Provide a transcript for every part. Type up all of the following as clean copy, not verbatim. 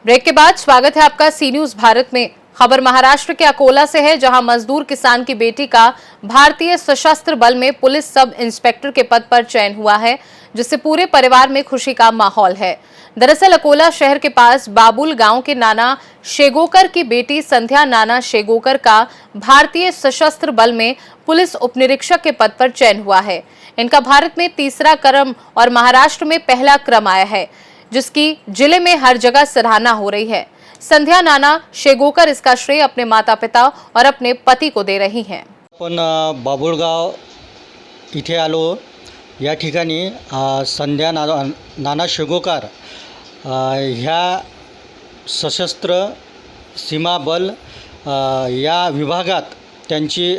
Break के बाद स्वागत है आपका सी न्यूज भारत में। खबर महाराष्ट्र के अकोला से है, जहां मजदूर किसान की बेटी का भारतीय सशस्त्र बल में पुलिस सब इंस्पेक्टर के पद पर चयन हुआ है, जिससे पूरे परिवार में खुशी का माहौल है। दरअसल अकोला शहर के पास बाबुल गांव के नाना शेगोकर की बेटी संध्या नाना शेगोकर का भारतीय सशस्त्र बल में पुलिस उपनिरीक्षक के पद पर चयन हुआ है। इनका भारत में तीसरा क्रम और महाराष्ट्र में पहला क्रम आया है, जिसकी जिले में हर जगह सराहना हो रही है। संध्या नाना शेगोकर इसका श्रेय अपने माता पिता और अपने पति को दे रही हैं। आपण बाबुळगाव इथे आलो। या ठिकाणी संध्या नाना शेगोकर ह्या सशस्त्र सीमा बल या विभागात त्यांची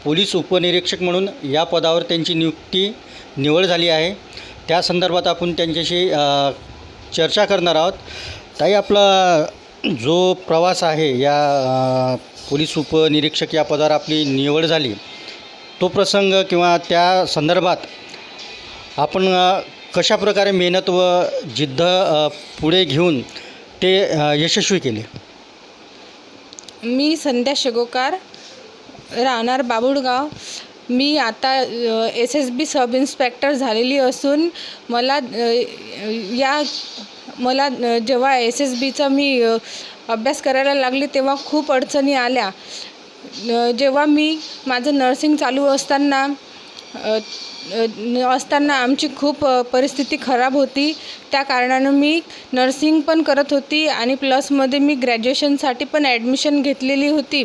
पोलीस उपनिरीक्षक म्हणून या पदावर त्यांची निवड झाली आहे। त्या संदर्भात आपण त्यांच्याशी चर्चा करणार आहोत। ताई, आपला जो प्रवास आहे या पोलीस उपनिरीक्षक या पदावर आपली निवड झाली, तो प्रसंग किंवा त्या संदर्भात आपण कशा प्रकारे मेहनत व जिद्द पुढे घेऊन ते यशस्वी केले? मी संध्या शेगोकर, राहणार बाबुळगाव। मी आता SSB सब इन्स्पेक्टर झालेली असून मला जेव्हा SSBचा मी अभ्यास करायला लागले तेव्हा खूप अडचणी आल्या। जेव्हा मी माझं नर्सिंग चालू असताना आमची खूप परिस्थिती खराब होती। त्या कारणानं मी नर्सिंग पण करत होती आणि प्लसमध्ये मी ग्रॅज्युएशनसाठी पण ॲडमिशन घेतलेली होती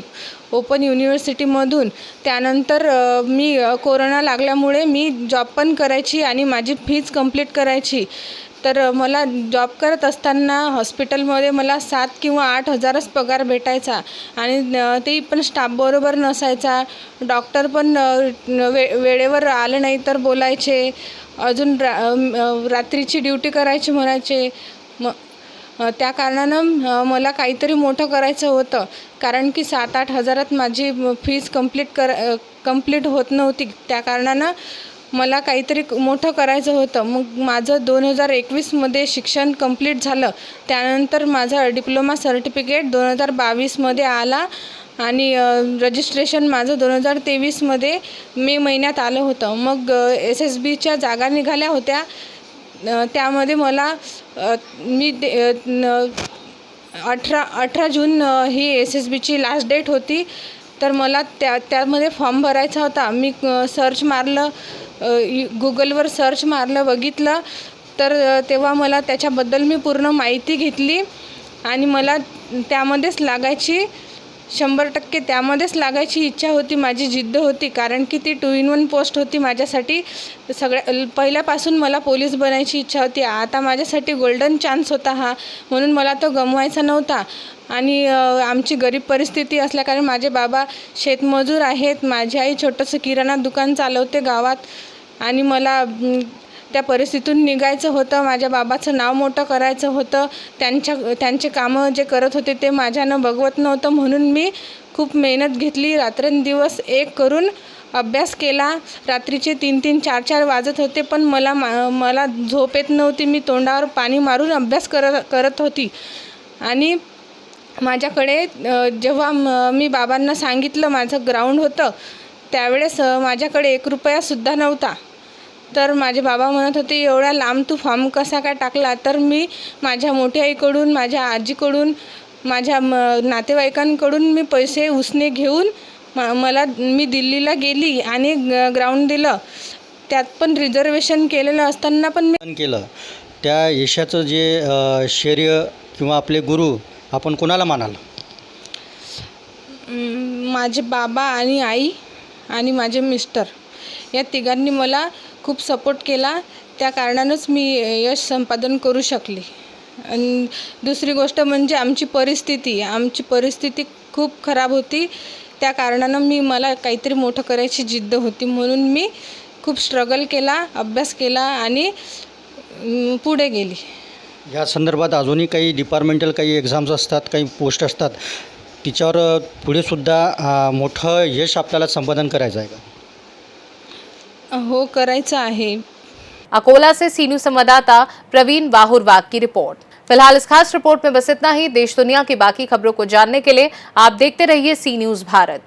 ओपन युनिव्हर्सिटीमधून। त्यानंतर मी कोरोना लागल्यामुळे मी जॉब पण करायची आणि माझी फीज कंप्लीट करायची। तर मला जॉब करत असताना हॉस्पिटलमध्ये मला 7 किंवा 8 हजारच पगार भेटायचा आणि ते पण स्टाफबरोबर नसायचा। डॉक्टर पण वेळेवर आले नाही तर बोलायचे, अजून रात्रीची ड्युटी करायची म्हणायचे। त्या कारणानं मला काहीतरी मोठं करायचं होतं, कारण की 7-8 हजारात माझी फीज कंप्लीट होत नव्हती। त्या कारणानं मला काहीतरी मोठं करायचं होतं। मग माझं 2021मध्ये शिक्षण कंप्लीट झालं। त्यानंतर माझा डिप्लोमा सर्टिफिकेट 2022मध्ये आला आणि रजिस्ट्रेशन माझं 2023मध्ये मे महिन्यात आलं होतं। मग SSBच्या जागा निघाल्या होत्या, त्यामध्ये मला 18 जून ही SSBची लास्ट डेट होती। तर मला त्यामध्ये फॉर्म भरायचा होता। मी सर्च मारलं, गुगलवर सर्च मारलं, बघितलं, तर तेव्हा मला त्याच्याबद्दल मी पूर्ण माहिती घेतली आणि मला त्यामध्येच लागायची 100% त्यामध्येच लागायची इच्छा होती, माझी जिद्द होती, कारण की ती 2 in 1 पोस्ट होती माझ्यासाठी। पहिल्यापासून मला पोलीस बनायची इच्छा होती। आता माझ्यासाठी गोल्डन चान्स होता हा, म्हणून मला तो गमवायचा नव्हता। आणि आमची गरीब परिस्थिती असल्याकारण माझे बाबा शेतमजूर आहेत, माझी आई छोटंसं किराणा दुकान चालवते गावात आणि मला त्या परिस्थितीतून निघायचं होतं। माझ्या बाबाचं नाव मोठं करायचं होतं। त्यांचे कामं जे करत होते ते माझ्यानं बघवत नव्हतं, म्हणून मी खूप मेहनत घेतली। रात्रंदिवस एक करून अभ्यास केला। रात्रीचे 3-3, 4-4 वाजत होते, पण मला झोप येत नव्हती। मी तोंडावर पाणी मारून अभ्यास करत होती। आणि माझ्याकडे जेव्हा मी बाबांना सांगितलं माझं ग्राउंड होतं, त्यावेळेस माझ्याकडे 1 रुपयासुद्धा नव्हता। तर माझे बाबा म्हणत होते, एवढ्या लांब तू फॉर्म कसा काय टाकला? तर मी माझ्या मोठ्या आईकडून, माझ्या आजीकडून, माझ्या नातेवाईकांकडून मी पैसे उसने घेऊन मी दिल्लीला गेली आणि ग्राउंड दिलं। त्यात पण रिझर्वेशन केलेलं असताना पण मी केलं। त्या यशाचं जे श्रेय किंवा आपले गुरु आपण कोणाला मानाल? माझे बाबा आणि आई आणि माझे मिस्टर या तिघांनी मला खूप सपोर्ट केला। त्या कारणानंच मी यश संपादन करू शकले। आणि दुसरी गोष्ट म्हणजे आमची परिस्थिती खूप खराब होती। त्या कारणानं मला काहीतरी मोठं करायची जिद्द होती, म्हणून मी खूप स्ट्रगल केला, अभ्यास केला आणि पुढे गेली। या संदर्भात अजूनही काही डिपार्टमेंटल काही एक्झाम्स असतात, काही पोस्ट असतात, तिच्यावर पुढेसुद्धा मोठं यश आपल्याला संपादन करायचं आहे का? हो, करायचं आहे। अकोला से सी न्यूज संवाददाता प्रवीण बाहुरवाग की रिपोर्ट। फिलहाल इस खास रिपोर्ट में बस इतना ही। देश दुनिया की बाकी खबरों को जानने के लिए आप देखते रहिए सी न्यूज भारत।